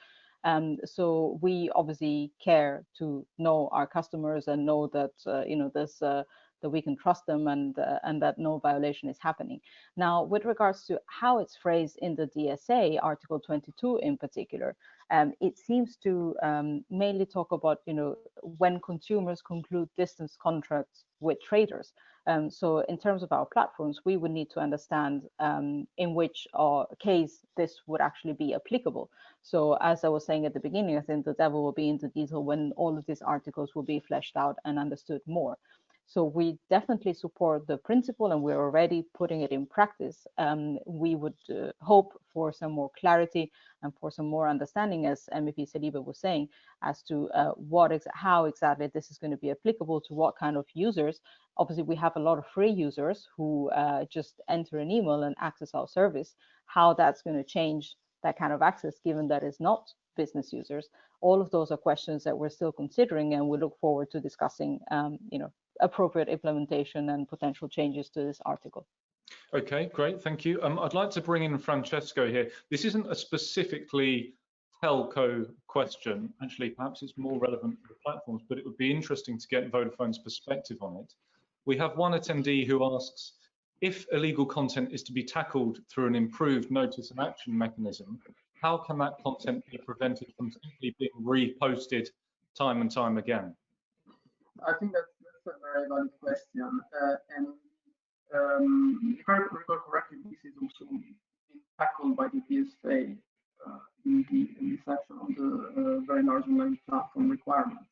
So we obviously care to know our customers and know that that we can trust them and that no violation is happening. Now, with regards to how it's phrased in the DSA, Article 22 in particular, it seems to mainly talk about, when consumers conclude distance contracts with traders. So in terms of our platforms, we would need to understand in which case this would actually be applicable. So as I was saying at the beginning, I think the devil will be in the detail when all of these articles will be fleshed out and understood more. So we definitely support the principle, and we're already putting it in practice. We would hope for some more clarity and for some more understanding, as MEP Saliba was saying, as to how exactly this is going to be applicable to what kind of users. Obviously, we have a lot of free users who just enter an email and access our service. How that's going to change that kind of access, given that it's not business users. All of those are questions that we're still considering, and we look forward to discussing, appropriate implementation and potential changes to this article. Okay, great, thank you. I'd like to bring in Francesco here. This isn't a specifically telco question. Actually, perhaps it's more relevant for the platforms, but it would be interesting to get Vodafone's perspective on it. We have one attendee who asks, if illegal content is to be tackled through an improved notice and action mechanism, how can that content be prevented from simply being reposted time and time again? I think that's a very valid question. If I recall correctly, this is also being tackled by the DSA in the section of the very large online platform requirements.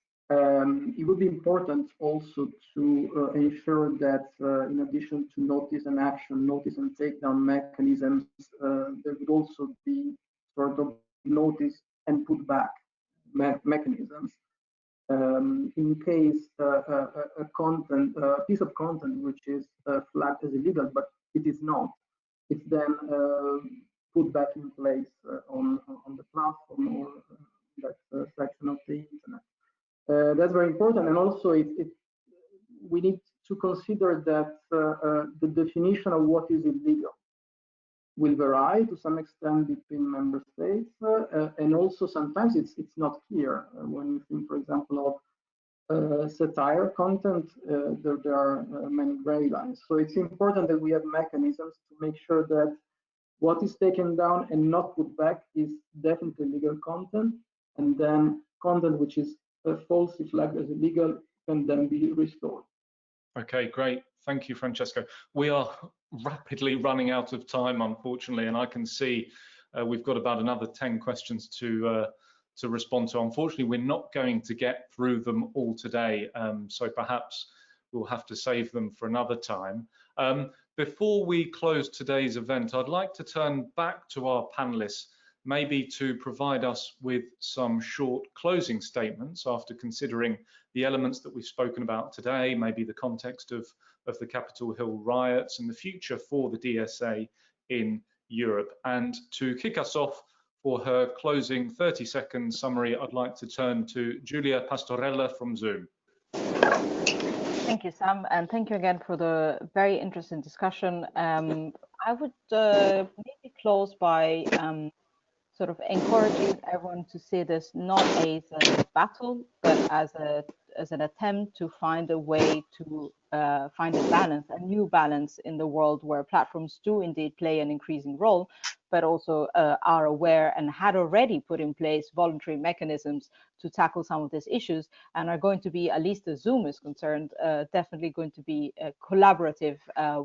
It would be important also to ensure that in addition to notice and action, notice and takedown mechanisms, there would also be sort of notice and put back mechanisms. In case a piece of content which is flagged as illegal, but it is not, it's then put back in place on the platform or that section of the internet. That's very important, and also we need to consider that the definition of what is illegal will vary to some extent between member states, and also sometimes it's not clear. When you think, for example, of satire content, there are many gray lines. So it's important that we have mechanisms to make sure that what is taken down and not put back is definitely legal content, and then content which is falsely flagged as illegal can then be restored. Okay, great. Thank you, Francesco. We are rapidly running out of time, unfortunately, and I can see we've got about another 10 questions to respond to. Unfortunately, we're not going to get through them all today, so perhaps we'll have to save them for another time. Before we close today's event, I'd like to turn back to our panelists, maybe to provide us with some short closing statements after considering the elements that we've spoken about today, maybe the context of the Capitol Hill riots and the future for the DSA in Europe. And to kick us off for her closing 30-second summary, I'd like to turn to Giulia Pastorella from Zoom. Thank you, Sam, and thank you again for the very interesting discussion. I would maybe close by sort of encouraging everyone to see this not as a battle, but as an attempt to find a way to find a balance, a new balance in the world where platforms do indeed play an increasing role, but also are aware and had already put in place voluntary mechanisms to tackle some of these issues, and are going to be, at least as Zoom is concerned, definitely going to be collaborative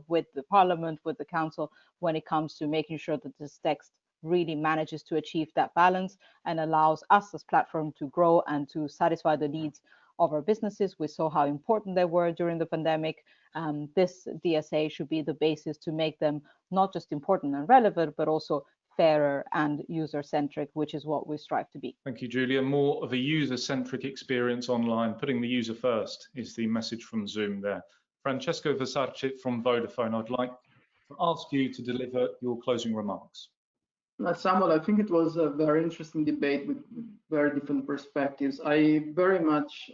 with the Parliament, with the Council, when it comes to making sure that this text really manages to achieve that balance and allows us as platform to grow and to satisfy the needs of our businesses. We saw how important they were during the pandemic. This DSA should be the basis to make them not just important and relevant, but also fairer and user-centric, which is what we strive to be. Thank you, Giulia. More of a user-centric experience online, putting the user first is the message from Zoom there. Francesco Versace from Vodafone, I'd like to ask you to deliver your closing remarks. Samuel, I think it was a very interesting debate with very different perspectives. I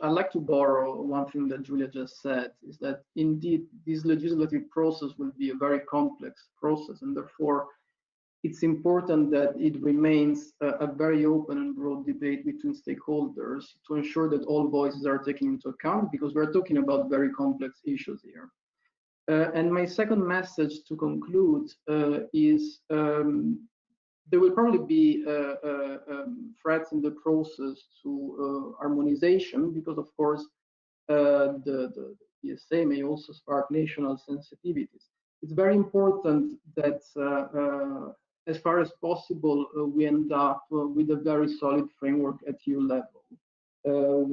like to borrow one thing that Giulia just said, is that indeed this legislative process will be a very complex process, and therefore it's important that it remains a very open and broad debate between stakeholders to ensure that all voices are taken into account, because we're talking about very complex issues here. And my second message to conclude is there will probably be threats in the process to harmonization, because of course the DSA may also spark national sensitivities. It's very important that as far as possible we end up with a very solid framework at EU level,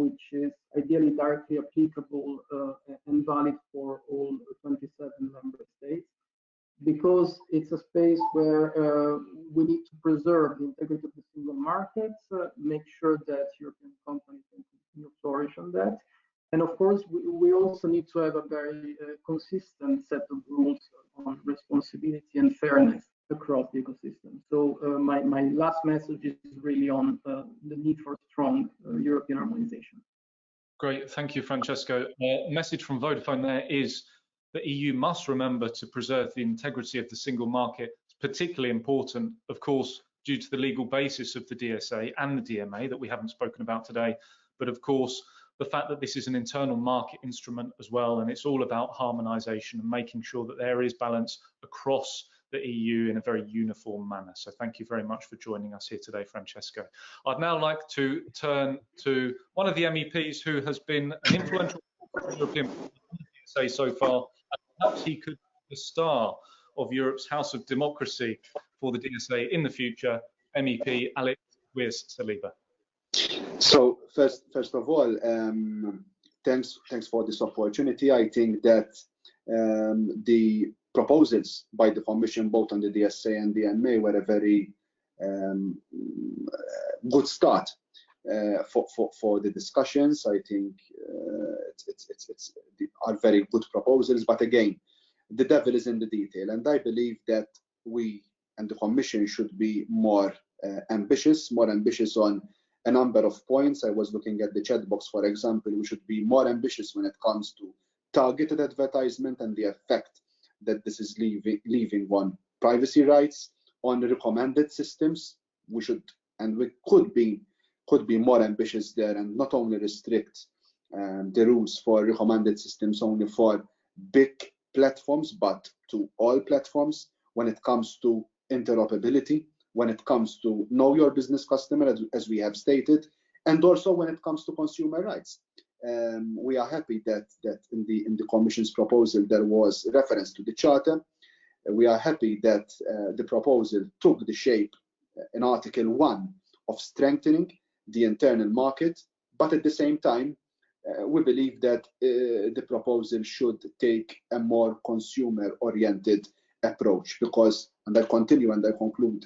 which is ideally directly applicable and valid for all 27 member states, because it's a space where we need to preserve the integrity of the single market, make sure that European companies can continue to flourish on that. And of course, we also need to have a very consistent set of rules on responsibility and fairness across the ecosystem. So my last message is really on the need for strong European harmonization. Great, thank you, Francesco. Message from Vodafone there is the EU must remember to preserve the integrity of the single market. It's particularly important, of course, due to the legal basis of the DSA and the DMA that we haven't spoken about today, but of course, the fact that this is an internal market instrument as well, and it's all about harmonization and making sure that there is balance across the EU in a very uniform manner. So thank you very much for joining us here today, Francesco. I'd now like to turn to one of the MEPs who has been an influential European DSA so far, and perhaps he could be the star of Europe's House of Democracy for the DSA in the future, MEP Alex Agius Saliba. So first of all, thanks for this opportunity. I think that the proposals by the Commission, both on the DSA and the DMA, were a very good start for the discussions. I think are very good proposals, but again, the devil is in the detail, and I believe that we and the Commission should be more ambitious on a number of points. I was looking at the chat box, for example. We should be more ambitious when it comes to targeted advertisement and the effect that this is leaving on privacy rights, on the recommended systems. We should, and we could be more ambitious there, and not only restrict the rules for recommended systems only for big platforms, but to all platforms when it comes to interoperability, when it comes to know your business customer, as we have stated, and also when it comes to consumer rights. We are happy that in the Commission's proposal there was reference to the Charter. We are happy that the proposal took the shape in Article 1 of strengthening the internal market, but at the same time, we believe that the proposal should take a more consumer-oriented approach, because, and I continue and I conclude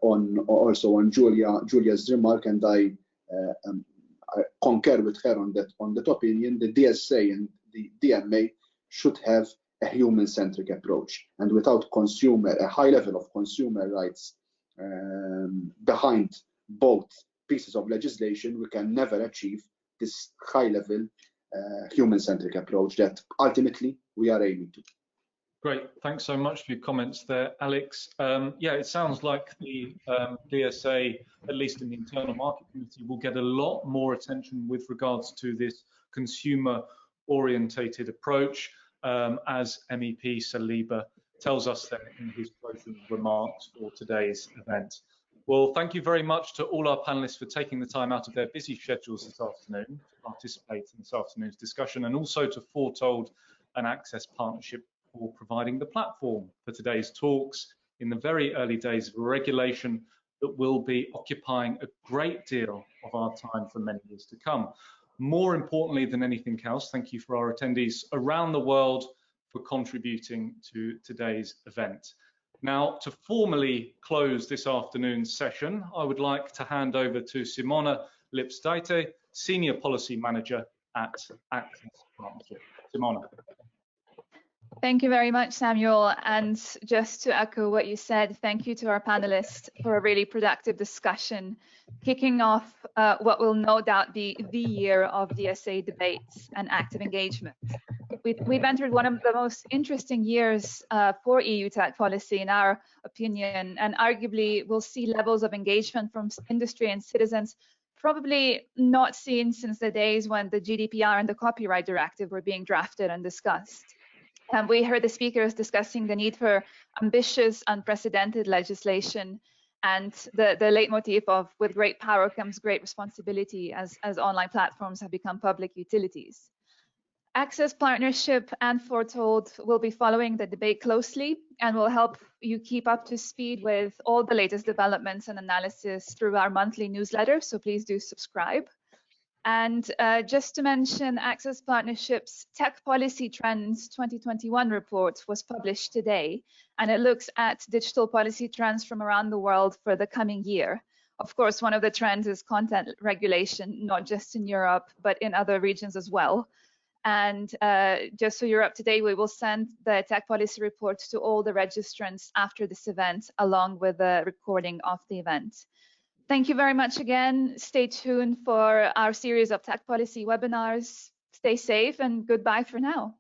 on Giulia's remark, and I concur with her on that opinion. The DSA and the DMA should have a human-centric approach, and without a high level of consumer rights behind both pieces of legislation, we can never achieve this high-level human-centric approach that ultimately we are aiming to. Great, thanks so much for your comments there, Alex. Yeah, it sounds like the DSA, at least in the Internal Market Committee, will get a lot more attention with regards to this consumer-orientated approach, as MEP Saliba tells us then in his closing remarks for today's event. Well, thank you very much to all our panelists for taking the time out of their busy schedules this afternoon to participate in this afternoon's discussion, and also to Fourtold and Access Partnership for providing the platform for today's talks in the very early days of a regulation that will be occupying a great deal of our time for many years to come. More importantly than anything else, thank you for our attendees around the world for contributing to today's event. Now, to formally close this afternoon's session, I would like to hand over to Simona Lipsdeite, Senior Policy Manager at Access Partnership. Simona. Thank you very much, Samuel. And just to echo what you said, thank you to our panelists for a really productive discussion, kicking off what will no doubt be the year of DSA debates and active engagement. We've entered one of the most interesting years for EU tech policy, in our opinion, and arguably we'll see levels of engagement from industry and citizens probably not seen since the days when the GDPR and the Copyright Directive were being drafted and discussed. And we heard the speakers discussing the need for ambitious, unprecedented legislation and the leitmotif of with great power comes great responsibility as online platforms have become public utilities. Access Partnership and Fourtold will be following the debate closely and will help you keep up to speed with all the latest developments and analysis through our monthly newsletter, so please do subscribe. And just to mention, Access Partnership's Tech Policy Trends 2021 report was published today, and it looks at digital policy trends from around the world for the coming year. Of course, one of the trends is content regulation, not just in Europe, but in other regions as well. And just so you're up to date, we will send the tech policy report to all the registrants after this event, along with the recording of the event. Thank you very much again. Stay tuned for our series of tech policy webinars. Stay safe and goodbye for now.